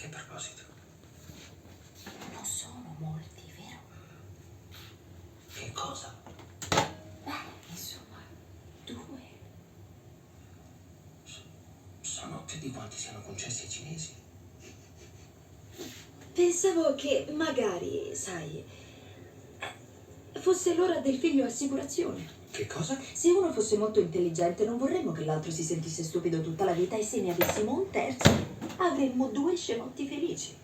che proposito? Non sono molti, vero? Che cosa? Insomma, 2. Sono più di quanti siano concessi ai cinesi. Pensavo che magari, sai, fosse l'ora del figlio assicurazione. Che cosa? Se uno fosse molto intelligente, non vorremmo che l'altro si sentisse stupido tutta la vita, e se ne avessimo un terzo, avremmo 2 scemotti felici.